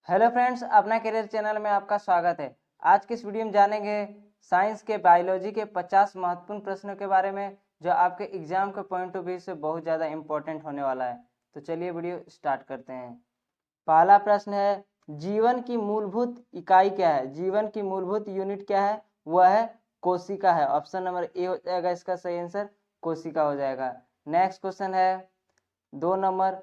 Hello friends, अपना career channel में आपका स्वागत है। आज की इस वीडियो में जानेंगे साइंस के बायोलॉजी के 50 महत्वपूर्ण प्रश्नों के बारे में जो आपके एग्जाम के पॉइंट ऑफ व्यू से बहुत ज़्यादा इंपॉर्टेंट होने वाला है। तो चलिए वीडियो स्टार्ट करते हैं। पहला प्रश्न है, जीवन की मूलभूत इकाई क्या है? जीवन की मूलभूत यूनिट क्या है? वह है कोशिका है। ऑप्शन नंबर ए हो जाएगा इसका सही आंसर, कोशिका हो जाएगा। नेक्स्ट क्वेश्चन है 2 नंबर,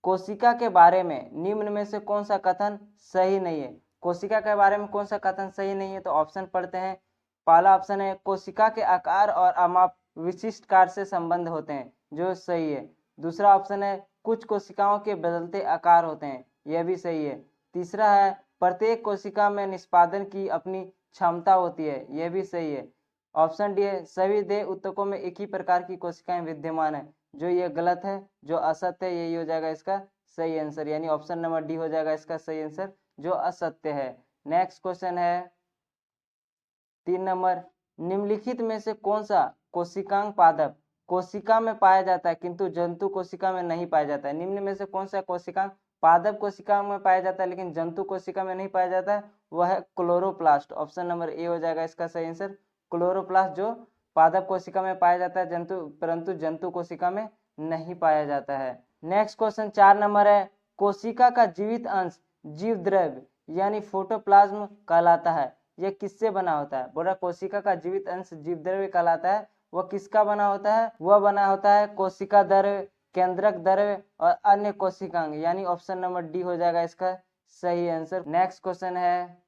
कोशिका के बारे में निम्न में से कौन सा कथन सही नहीं है? कोशिका के बारे में कौन सा कथन सही नहीं है? तो ऑप्शन पढ़ते हैं। पहला ऑप्शन है, कोशिका के आकार और अमाप विशिष्ट कार्य से संबंध होते हैं, जो सही है। दूसरा ऑप्शन है, कुछ कोशिकाओं के बदलते आकार होते हैं, यह भी सही है। तीसरा है, प्रत्येक कोशिका में निष्पादन की अपनी क्षमता होती है, यह भी सही है। ऑप्शन डी है, सभी देह ऊतकों में एक ही प्रकार की कोशिकाएं विद्यमान है, जो ये गलत है, जो असत्य है, यही हो जाएगा इसका सही आंसर। यानी ऑप्शन नंबर डी हो जाएगा इसका सही आंसर, जो असत्य है। नेक्स्ट क्वेश्चन है 3 नंबर, निम्नलिखित में से कौन सा कोशिकांग पादप कोशिका में पाया जाता है किंतु जंतु कोशिका में नहीं पाया जाता है? निम्न में से कौन सा कोशिकांग पादप कोशिका में पाया जाता है लेकिन जंतु कोशिका में नहीं पाया जाता है? वह है क्लोरोप्लास्ट। ऑप्शन नंबर ए हो जाएगा इसका सही आंसर, क्लोरोप्लास्ट, जो पादप कोशिका में पाया जाता है परंतु जंतु कोशिका में नहीं पाया जाता है। नेक्स्ट क्वेश्चन 4 नंबर है, कोशिका का जीवित अंश जीव द्रव्य यानी फोटोप्लाज्म कहलाता है। यह किससे बना होता है? बोला कोशिका का जीवित अंश जीव द्रव्य कहलाता है। वह किसका बना होता है? वह बना होता है कोशिका द्रव्य, केंद्रक द्रव्य और अन्य कोशिकांग, यानी ऑप्शन नंबर डी हो जाएगा इसका सही आंसर। नेक्स्ट क्वेश्चन है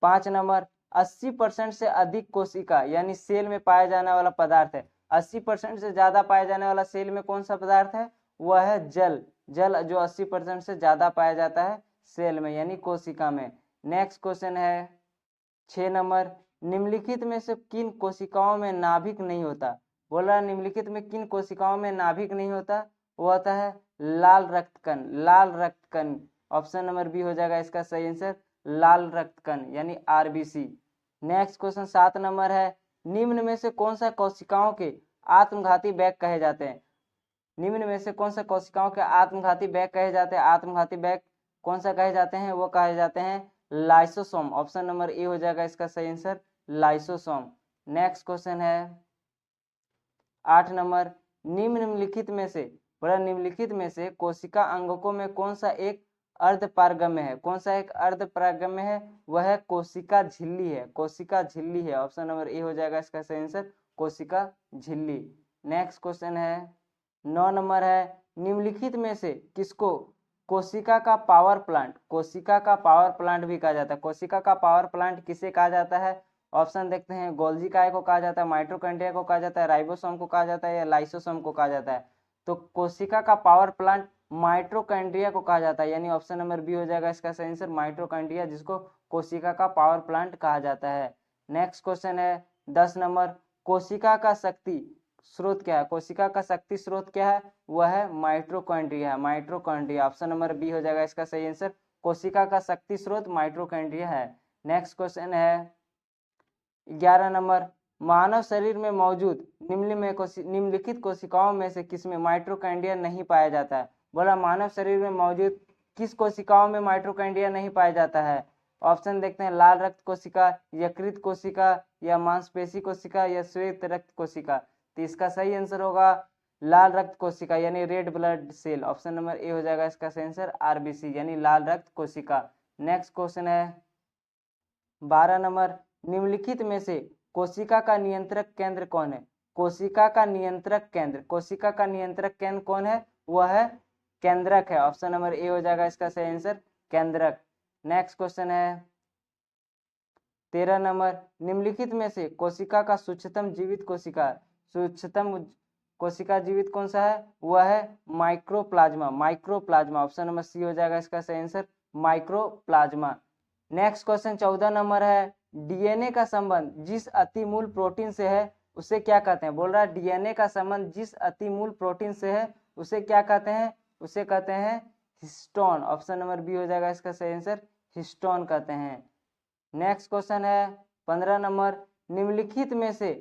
5 नंबर, 80% से अधिक कोशिका यानी सेल में पाया जाने वाला पदार्थ है। 80% से ज्यादा पाया जाने वाला सेल में कौन सा पदार्थ है? वह है जल। जल जो 80% से ज्यादा पाया जाता है सेल में यानी कोशिका में। नेक्स्ट क्वेश्चन है 6 नंबर, निम्नलिखित में से किन कोशिकाओं में नाभिक नहीं होता? बोल रहा है निम्नलिखित में किन कोशिकाओं में नाभिक नहीं होता? वो होता है लाल रक्तकण। लाल रक्तकण, ऑप्शन नंबर बी हो जाएगा इसका सही आंसर, लाल रक्तकण यानी आरबीसी। नेक्स्ट क्वेश्चन 7 नंबर है, निम्न में से कौन सा कोशिकाओं के आत्मघाती बैग कहे जाते हैं? निम्न में से कौन सा कोशिकाओं के आत्मघाती बैग कहे जाते हैं? आत्मघाती बैग कौन सा कहे जाते हैं? वो कहे जाते हैं लाइसोसोम। ऑप्शन नंबर ए हो जाएगा इसका सही आंसर, लाइसोसोम। नेक्स्ट क्वेश्चन है 8 नंबर, निम्नलिखित में से बड़ा निम्नलिखित में से कोशिका अंगकों में कौन सा एक अर्धपारगम्य है? कौन सा एक अर्धपारगम्य है? वह है कोशिका झिल्ली है। कोशिका झिल्ली है। ऑप्शन नंबर ए हो जाएगा इसका सही आंसर, कोशिका झिल्ली। नेक्स्ट क्वेश्चन है 9 नंबर है, निम्नलिखित में से किसको कोशिका का पावर प्लांट, कोशिका का पावर प्लांट भी कहा जाता है? कोशिका का पावर प्लांट किसे कहा जाता है? ऑप्शन देखते हैं, गोल्जी काय को कहा जाता है, माइटोकॉन्ड्रिया को कहा जाता है, राइबोसोम को कहा जाता है या लाइसोसोम को कहा जाता है? तो कोशिका का पावर प्लांट माइटोकॉन्ड्रिया को कहा जाता है, यानी ऑप्शन नंबर बी हो जाएगा इसका सही आंसर, माइटोकॉन्ड्रिया, जिसको कोशिका का पावर प्लांट कहा जाता है। नेक्स्ट क्वेश्चन है 10 नंबर, कोशिका का शक्ति स्रोत क्या है? कोशिका का शक्ति स्रोत क्या है? वह है mitochondria. Mitochondria, option number B हो जाएगा इसका सही आंसर, कोशिका का शक्ति स्रोत माइटोकॉन्ड्रिया है। नेक्स्ट क्वेश्चन है 11 नंबर, मानव शरीर में मौजूद निम्नलिखित कोशिकाओं में से किसमें माइटोकॉन्ड्रिया नहीं पाया जाता है? बोला मानव शरीर में मौजूद किस कोशिकाओं में माइटोकॉन्ड्रिया नहीं पाया जाता है? ऑप्शन देखते हैं, लाल रक्त कोशिका, यकृत कोशिका या मांसपेशी कोशिका या श्वेत रक्त कोशिका। तो इसका सही आंसर होगा लाल रक्त कोशिका यानी red blood cell. Option number A हो जाएगा इसका सही आंसर, आरबीसी यानी लाल रक्त कोशिका। नेक्स्ट क्वेश्चन है 12 नंबर, निम्नलिखित में से कोशिका का नियंत्रक केंद्र कौन है? कोशिका का नियंत्रक केंद्र, कोशिका का नियंत्रक केंद्र कौन है? वह है केंद्रक है। ऑप्शन नंबर ए हो जाएगा इसका सही आंसर, केंद्रक। नेक्स्ट क्वेश्चन है 13 नंबर, निम्नलिखित में से कोशिका का सूक्ष्मतम जीवित कोशिका, सूक्ष्मतम कोशिका जीवित कौन सा है? वह है microplasma. Microplasma, option number C हो जाएगा इसका सही answer, microplasma. Next question 14 number है, डीएनए का संबंध जिस अतिमूल प्रोटीन से है उसे क्या कहते हैं? बोल रहा है डीएनए का संबंध जिस अतिमूल प्रोटीन से है उसे क्या कहते हैं? उसे कहते हैं हिस्टोन। ऑप्शन नंबर बी हो जाएगा इसका सही आंसर, हिस्टोन कहते हैं। नेक्स्ट क्वेश्चन है 15 नंबर, निम्नलिखित में से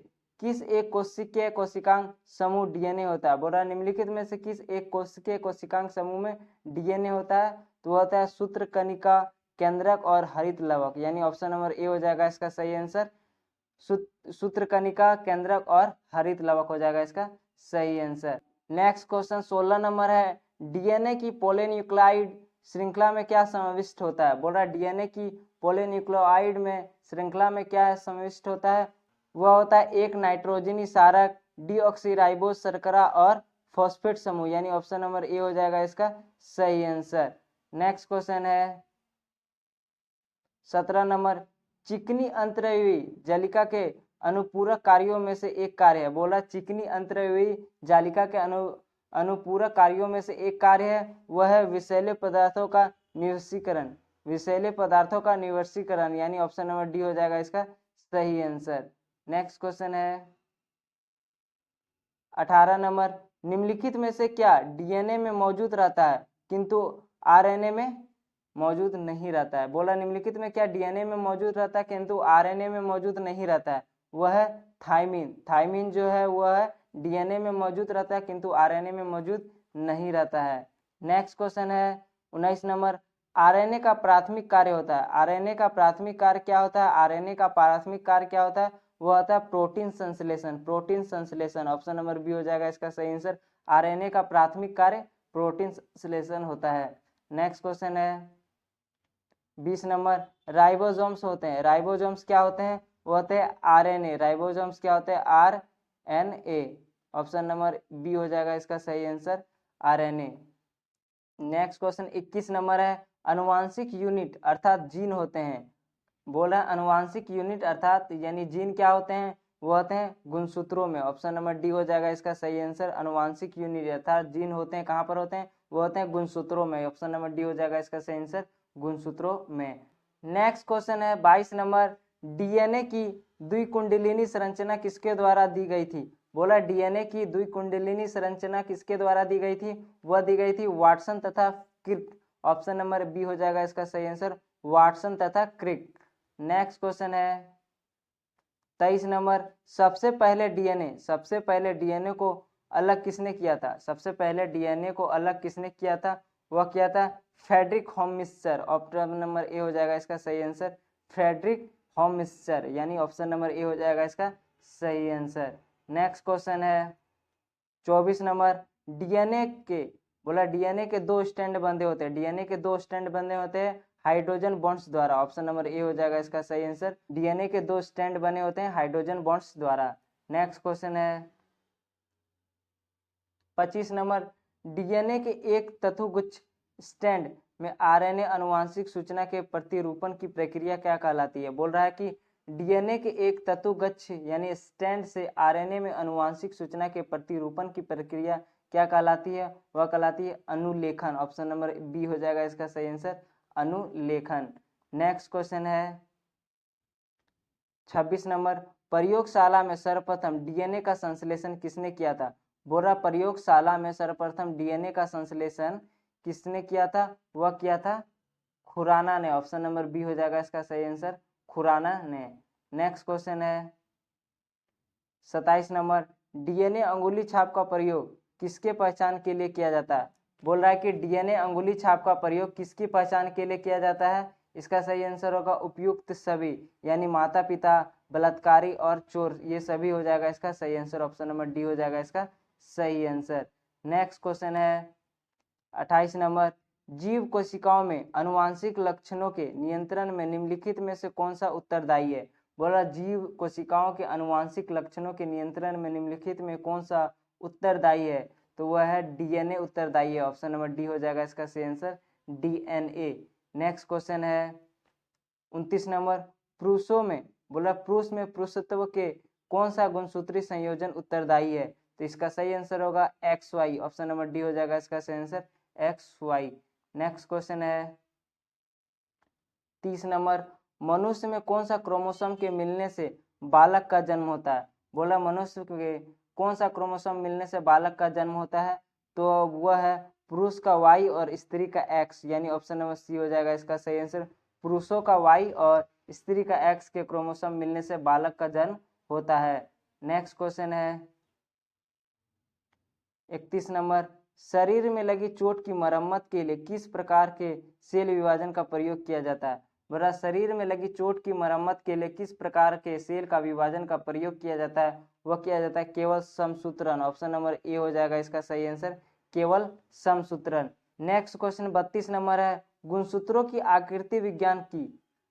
किस एक कोशिकीय कोशिकांग समूह डीएनए होता है? बोल रहा है निम्नलिखित में से किस एक कोशिकीय कोशिकांग समूह में डीएनए होता है? तो होता है सूत्रकनिका, केंद्रक और हरित लवक, यानी ऑप्शन नंबर ए हो जाएगा इसका सही आंसर। सूत्रकनिका, केंद्रक और हरित लवक हो जाएगा इसका सही आंसर। नेक्स्ट क्वेश्चन 16 नंबर है, डीएनए की पॉलीन्यूक्लाइड श्रृंखला में क्या समाविष्ट होता है? बोल रहा है डीएनए की पॉलीन्यूक्लियोटाइड में श्रृंखला में क्या है समाविष्ट होता है? वह होता है एक नाइट्रोजनी क्षारक, डीऑक्सीराइबोज शर्करा और फॉस्फेट समूह, यानी ऑप्शन नंबर ए हो जाएगा इसका सही आंसर। नेक्स्ट क्वेश्चन है 17 नंबर, चिकनी अंतर्वेयी जालिका के अनुपूरक कार्यों में से एक कार्य है। बोला चिकनी अंतर्वेयी जालिका के अनुपूरक कार्यों में से एक कार्य है, वह है विषैले पदार्थों का निवशीकरण। विषैले पदार्थों का निवशीकरण, यानी ऑप्शन नंबर डी हो जाएगा इसका सही आंसर। नेक्स्ट क्वेश्चन है 18 नंबर, निम्नलिखित में से क्या डीएनए में मौजूद रहता है किंतु आरएनए में मौजूद नहीं रहता है? बोला निम्नलिखित में क्या डीएनए में मौजूद रहता है किंतु आरएनए में मौजूद नहीं रहता है? वह है थायमिन। थायमिन जो है वह है डीएनए में मौजूद रहता है किंतु आरएनए में मौजूद नहीं रहता है। नेक्स्ट क्वेश्चन है 19 नंबर, आरएनए का प्राथमिक कार्य होता है। आरएनए का प्राथमिक कार्य क्या होता है? आरएनए का प्राथमिक कार्य क्या होता है? वो होता है प्रोटीन संश्लेषण। प्रोटीन संश्लेषण, ऑप्शन नंबर बी हो जाएगा इसका सही आंसर। आरएनए का प्राथमिक कार्य प्रोटीन संश्लेषण होता है। नेक्स्ट क्वेश्चन है 20 नंबर, राइबोसोम्स होते हैं। राइबोसोम्स क्या होते हैं? वो होते हैं आरएनए। राइबोसोम्स क्या होते हैं? आरएनए। ऑप्शन नंबर बी हो जाएगा इसका सही answer, RNA. Next question 21 number है, अनुवांशिक यूनिट अर्थात जीन होते हैं। बोला अनुवांशिक यूनिट अर्थात यानी जीन क्या होते हैं? वो होते हैं गुणसूत्रों में। ऑप्शन नंबर डी हो जाएगा इसका सही आंसर। अनुवांशिक यूनिट अर्थात जीन होते हैं कहाँ पर होते हैं? वो होते हैं गुणसूत्रों में। ऑप्शन नंबर डी हो जाएगा इसका सही आंसर, गुणसूत्रों में। नेक्स्ट क्वेश्चन है 22 नंबर, डीएनए की द्विकुंडलिनी संरचना किसके द्वारा दी गई थी? बोला डीएनए की द्विकुंडलिनी संरचना किसके द्वारा दी गई थी? वह दी गई थी वाटसन तथा क्रिक। ऑप्शन नंबर बी हो जाएगा इसका सही आंसर, वाटसन तथा क्रिक। नेक्स्ट क्वेश्चन है 23 नंबर, सबसे पहले डीएनए को अलग किसने किया था? सबसे पहले डीएनए को अलग किसने किया था? वह किया था फ्रेडरिक होमिस्चर। ऑप्शन नंबर ए हो जाएगा इसका सही आंसर, फ्रेडरिक होमिस्चर, यानी ऑप्शन नंबर ए हो जाएगा इसका सही आंसर। नेक्स्ट क्वेश्चन है 24 नंबर, डीएनए के बोला डीएनए के दो स्टैंड बंधे होते हैं। डीएनए के दो स्टैंड बंधे होते हैं हाइड्रोजन बॉन्ड्स द्वारा। ऑप्शन नंबर ए हो जाएगा इसका सही आंसर, डीएनए के दो स्टैंड बने होते हैं हाइड्रोजन बॉन्ड्स द्वारा। नेक्स्ट क्वेश्चन है 25 नंबर, डीएनए के एक तत्वगुच्छ स्टैंड में आरएनए अनुवांशिक सूचना के प्रतिरूपण की प्रक्रिया क्या कहलाती है? बोल रहा है कि डीएनए के एक तत्वगुच्छ यानी स्टैंड से आरएनए में अनुवांशिक सूचना के प्रतिरूपण की प्रक्रिया क्या कहलाती है? वह कहलाती है अनुलेखन। ऑप्शन नंबर बी हो जाएगा इसका सही आंसर, अनुलेखन। नेक्स्ट क्वेश्चन है 26 नंबर, प्रयोगशाला में सर्वप्रथम डीएनए का संश्लेषण किसने किया था? बोल रहा प्रयोगशाला में सर्वप्रथम डीएनए का संश्लेषण किसने किया था? वह किया था खुराना ने। ऑप्शन नंबर बी हो जाएगा इसका सही आंसर, खुराना ने। नेक्स्ट क्वेश्चन है 27 नंबर, डीएनए अंगुली छाप का प्रयोग किसके पहचान के लिए किया जाता है? बोल रहा है कि डीएनए अंगुली छाप का प्रयोग किसकी पहचान के लिए किया जाता है? इसका सही आंसर होगा उपयुक्त सभी, यानी माता पिता, बलात्कारी और चोर, ये सभी हो जाएगा इसका सही आंसर। ऑप्शन नंबर डी हो जाएगा इसका सही आंसर। नेक्स्ट क्वेश्चन है 28 नंबर, जीव कोशिकाओं में अनुवांशिक लक्षणों के नियंत्रण में निम्नलिखित में से कौन सा उत्तरदायी है? बोला जीव कोशिकाओं के अनुवांशिक लक्षणों के नियंत्रण में निम्नलिखित में कौन सा उत्तरदायी है? तो वह है डीएनए उत्तरदायी है। ऑप्शन नंबर डी हो जाएगा इसका सही आंसर, डीएनए। नेक्स्ट क्वेश्चन है 29 नंबर, पुरुषों में बोला पुरुष में पुरुषत्व के कौन सा गुणसूत्री संयोजन उत्तरदायी है? तो इसका सही आंसर होगा XY। ऑप्शन नंबर डी हो जाएगा इसका सही आंसर, XY। नेक्स्ट क्वेश्चन है 30 नंबर, मनुष्य में कौन सा क्रोमोसोम के मिलने से बालक का जन्म होता है? बोला मनुष्य के कौन सा क्रोमोसोम मिलने से बालक का जन्म होता है? तो वह है पुरुष का Y और स्त्री का X, यानी ऑप्शन नंबर सी हो जाएगा इसका सही आंसर, पुरुषों का Y और स्त्री का X के क्रोमोसोम मिलने से बालक का जन्म होता है। नेक्स्ट क्वेश्चन है 31 नंबर, शरीर में लगी चोट की मरम्मत के लिए किस प्रकार के सेल विभाजन का प्रयोग किया जाता है? बोला शरीर में लगी चोट की मरम्मत के लिए किस प्रकार के सेल का विभाजन का प्रयोग किया जाता है? वह किया जाता है केवल समसूत्रण। ऑप्शन नंबर ए हो जाएगा इसका सही आंसर, केवल समसूत्रण। नेक्स्ट क्वेश्चन 32 नंबर है, गुणसूत्रों की आकृति विज्ञान की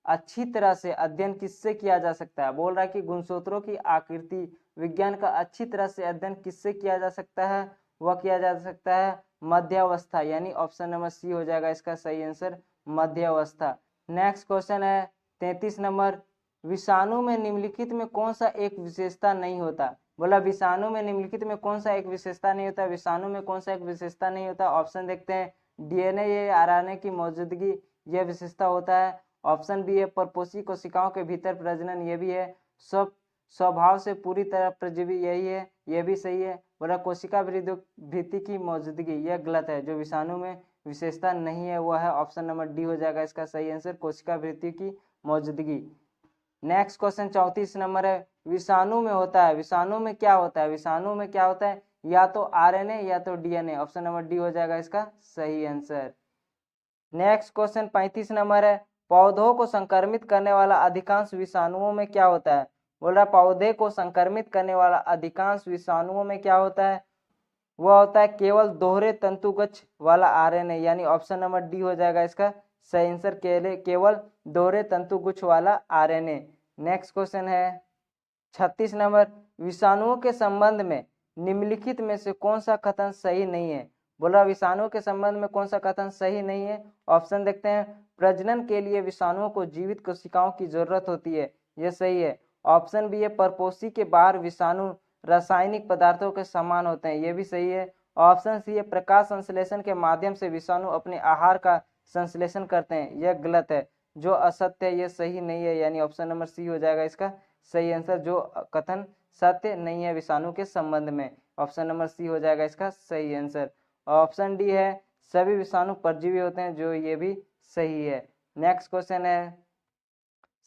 अच्छी तरह से अध्ययन किससे किया जा सकता है? बोल रहा है कि गुणसूत्रों की आकृति विज्ञान का अच्छी तरह से अध्ययन किससे किया जा सकता है? वह किया जा सकता है मध्यावस्था, यानी ऑप्शन नंबर सी हो जाएगा इसका सही आंसर, मध्यावस्था। नेक्स्ट क्वेश्चन है 33 नंबर, विषाणु में निम्नलिखित में कौन सा एक विशेषता नहीं होता? बोला विषाणु में निम्नलिखित में कौन सा एक विशेषता नहीं होता? विषाणु में कौन सा एक विशेषता नहीं होता? ऑप्शन देखते हैं, डीएनए या आरएनए की मौजूदगी यह विशेषता होता है। ऑप्शन बी है परपोषी कोशिकाओं के भीतर प्रजनन, ये भी है। स्वभाव से पूरी तरह परजीवी, यही है, ये भी सही है। बोला कोशिका वृद्धि की मौजूदगी, यह गलत है। जो विषाणु में विशेषता नहीं है वह है ऑप्शन नंबर डी हो जाएगा इसका सही आंसर, कोशिका वृद्धि की मौजूदगी। नेक्स्ट क्वेश्चन 34 नंबर है, विषाणु में होता है, विषाणु में क्या होता है? विषाणु में क्या होता है? या तो आरएनए या तो डीएनए। ऑप्शन नंबर डी हो जाएगा इसका सही आंसर। नेक्स्ट क्वेश्चन 35 नंबर है, पौधों को संक्रमित करने वाला अधिकांश विषाणुओं में क्या होता है? बोल रहा पौधे को संक्रमित करने वाला अधिकांश विषाणुओं में क्या होता है? वह होता है केवल दोहरे तंतुगछ वाला आरएनए, यानी ऑप्शन नंबर डी हो जाएगा इसका सही आंसर, केवल दोहरे तंतुगुच्छ वाला आरएनए। नेक्स्ट क्वेश्चन है 36 नंबर, विषाणुओं के संबंध में निम्नलिखित में से कौन सा कथन सही नहीं है? बोल रहा विषाणुओं के संबंध में कौन सा कथन सही नहीं है? ऑप्शन देखते हैं, प्रजनन के लिए विषाणुओं को जीवित कोशिकाओं की जरूरत होती है, यह सही है। ऑप्शन बी है परपोषी के बाहर विषाणु रासायनिक पदार्थों के समान होते हैं, यह भी सही है। ऑप्शन सी है प्रकाश संश्लेषण के माध्यम से विषाणु अपने आहार का संश्लेषण करते हैं, यह गलत है। जो असत्य है यह सही नहीं है, यानी ऑप्शन नंबर सी हो जाएगा इसका सही आंसर, जो कथन सत्य नहीं है विषाणु के संबंध में। ऑप्शन नंबर सी हो जाएगा इसका सही आंसर। ऑप्शन डी है सभी विषाणु परजीवी होते हैं, जो ये भी सही है। नेक्स्ट क्वेश्चन है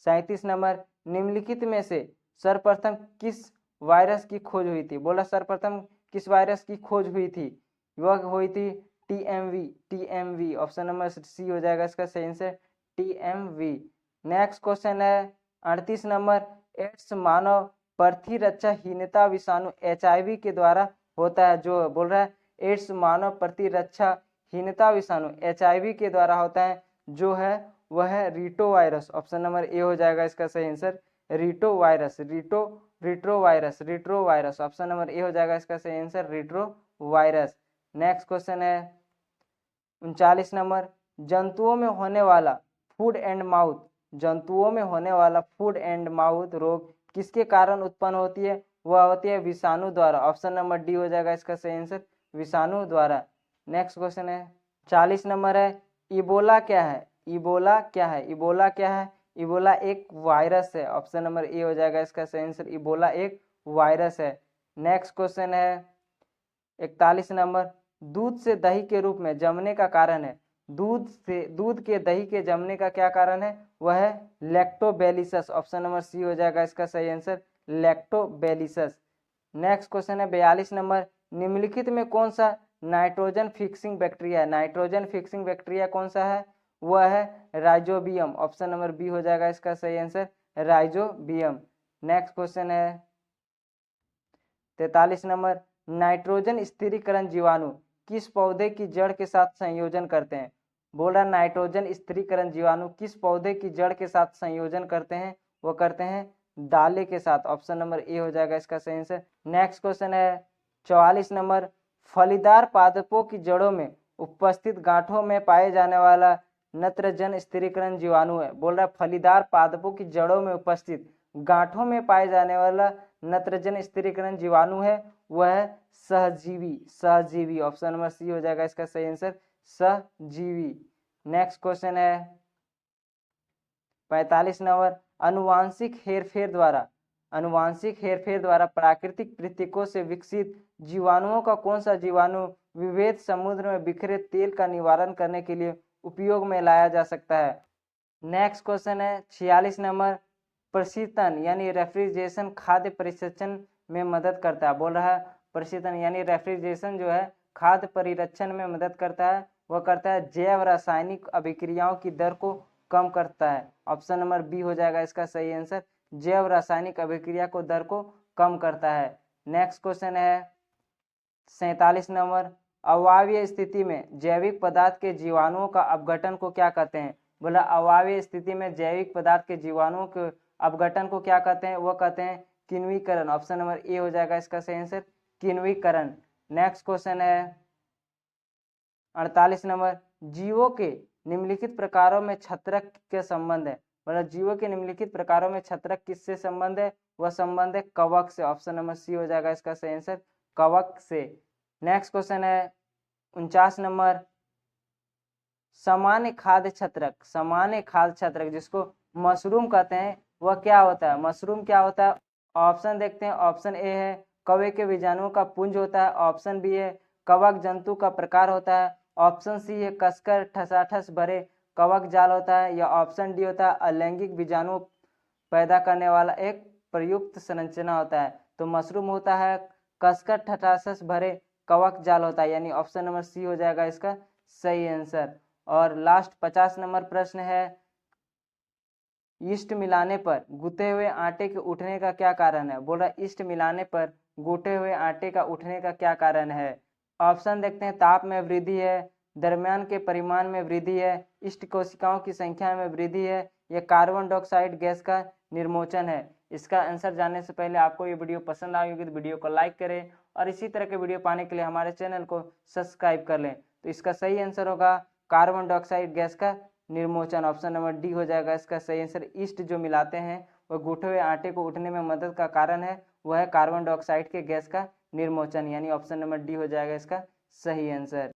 37 नंबर, निम्नलिखित में से सर्वप्रथम किस वायरस की खोज हुई थी? बोला सर्वप्रथम किस वायरस की खोज हुई थी? वह हुई थी टीएमवी। ऑप्शन नंबर सी हो जाएगा इसका सही आंसर, टीएमवी। नेक्स्ट क्वेश्चन है 38 नंबर, एड्स मानव प्रतिरक्षाहीनता विषाणु एचआईवी के द्वारा होता है। जो बोल रहा है एड्स मानव प्रतिरक्षाहीनता विषाणु एचआईवी के द्वारा होता है, जो है वह है retro virus. Option number A हो जाएगा इसका सही answer, retro virus. Option number A हो जाएगा इसका सही answer, retro virus. Next question है 39 नंबर, जंतुओं में होने वाला फूड एंड माउथ रोग किसके कारण उत्पन्न होती है? वह होती है विषाणु द्वारा। ऑप्शन नंबर डी हो जाएगा इसका सही आंसर, विषाणु द्वारा। नेक्स्ट क्वेश्चन है 40 नंबर है, इबोला क्या है? इबोला एक वायरस है। ऑप्शन नंबर ए हो जाएगा इसका सही आंसर, इबोला एक वायरस है। नेक्स्ट क्वेश्चन है 41 नंबर, दूध से दही के रूप में जमने का कारण है। दूध के दही के जमने का क्या कारण है? वह है लैक्टोबैलिसस। ऑप्शन नंबर सी हो जाएगा इसका सही आंसर, लैक्टोबैलिसस। नेक्स्ट क्वेश्चन है 42 नंबर, निम्नलिखित में कौन सा नाइट्रोजन फिक्सिंग बैक्टीरिया है? नाइट्रोजन फिक्सिंग बैक्टीरिया कौन सा है? वह है राइजोबियम। ऑप्शन नंबर बी हो जाएगा इसका सही आंसर, राइजोबियम। नेक्स्ट क्वेश्चन है 43 नंबर, नाइट्रोजन स्थिरीकरण जीवाणु किस पौधे की जड़ के साथ संयोजन करते हैं? बोल रहा नाइट्रोजन स्थिरीकरण जीवाणु किस पौधे की जड़ के साथ संयोजन करते हैं? वो करते हैं दाले के साथ। ऑप्शन नंबर ए हो जाएगा इसका सही आंसर। नेक्स्ट क्वेश्चन है 44 नंबर, फलीदार पादपों की जड़ों में उपस्थित गांठों में पाए जाने वाला नत्रजन स्थिरीकरण जीवाणु है। बोल रहा फलीदार पादपों की जड़ों में उपस्थित गांठों में पाए जाने वाला नत्रजन स्थिरीकरण जीवाणु है, वह है सहजीवी। ऑप्शन नंबर सी हो जाएगा इसका सही आंसर, सहजीवी। नेक्स्ट क्वेश्चन है 45 नंबर, अनुवांशिक हेरफेर द्वारा प्राकृतिक प्रतीकों से विकसित जीवाणुओं का कौन सा जीवाणु विभेद समुद्र में बिखरे तेल का निवारण करने के लिए उपयोग में लाया जा सकता है? नेक्स्ट क्वेश्चन है 46 नंबर, प्रशीतन यानी रेफ्रिजरेशन खाद्य परिसंचरण में मदद करता है। बोल रहा है प्रशीतन यानी रेफ्रिजरेशन जो है खाद्य परिरक्षण में मदद करता है, वह करता है जैव रासायनिक अभिक्रियाओं की दर को कम करता है। ऑप्शन नंबर बी हो जाएगा इसका सही आंसर, जैव रासायनिक अभिक्रिया को दर को कम करता है। नेक्स्ट क्वेश्चन है 47 नंबर, अवायवीय स्थिति में जैविक पदार्थ के जीवाणुओं का अपघटन को क्या कहते हैं? बोला अवायवीय स्थिति में जैविक पदार्थ के जीवाणुओं के अपघटन को क्या कहते हैं? वह कहते हैं किण्वीकरण। ऑप्शन नंबर ए हो जाएगा इसका सही आंसर, किण्वीकरण। नेक्स्ट क्वेश्चन है 48 नंबर, जीवों के निम्नलिखित प्रकारों में छत्रक के संबंध है। मतलब जीवों के निम्नलिखित प्रकारों में छत्रक किससे संबंध है? वह संबंध है कवक से। ऑप्शन नंबर सी हो जाएगा इसका सही आंसर, कवक से। नेक्स्ट क्वेश्चन है 49 नंबर, सामान्य खाद्य छत्रक, सामान्य खाद्य छत्रक जिसको मशरूम कहते हैं, वह क्या होता है? मशरूम क्या होता है? ऑप्शन देखते हैं। ऑप्शन ए है कवक के बीजाणुओं का पुंज होता है। ऑप्शन बी है कवक जंतु का प्रकार होता है। ऑप्शन सी है कसकर ठसाठस भरे कवक जाल होता है। या ऑप्शन डी होता है अलैंगिक बीजाणु पैदा करने वाला एक प्रयुक्त संरचना होता है। तो मशरूम होता है कसकर ठसाठस भरे कवक जाल होता है, यानी ऑप्शन नंबर सी हो जाएगा इसका सही आंसर। और लास्ट 50 नंबर प्रश्न है, यीस्ट मिलाने पर गूथे हुए आटे के उठने का क्या कारण है? बोल रहा है यीस्ट मिलाने पर गूथे हुए आटे का उठने का क्या कारण है? ऑप्शन देखते हैं, ताप में वृद्धि है, दरमियान के परिमाण में वृद्धि है, यीस्ट कोशिकाओं की संख्या में वृद्धि है, या कार्बन डाइऑक्साइड गैस का निर्मोचन है। इसका आंसर जानने से पहले आपको ये वीडियो पसंद आई होगी तो वीडियो को लाइक करें और इसी तरह के वीडियो पाने के लिए हमारे चैनल को सब्सक्राइब कर लें। तो इसका सही आंसर होगा कार्बन डाइऑक्साइड गैस का निर्मोचन। ऑप्शन नंबर डी हो जाएगा इसका सही आंसर। ईस्ट जो मिलाते हैं वह गूथे हुए आटे को उठने में मदद का कारण है, वह है कार्बन डाइऑक्साइड के गैस का निर्मोचन, यानी ऑप्शन नंबर डी हो जाएगा इसका सही आंसर।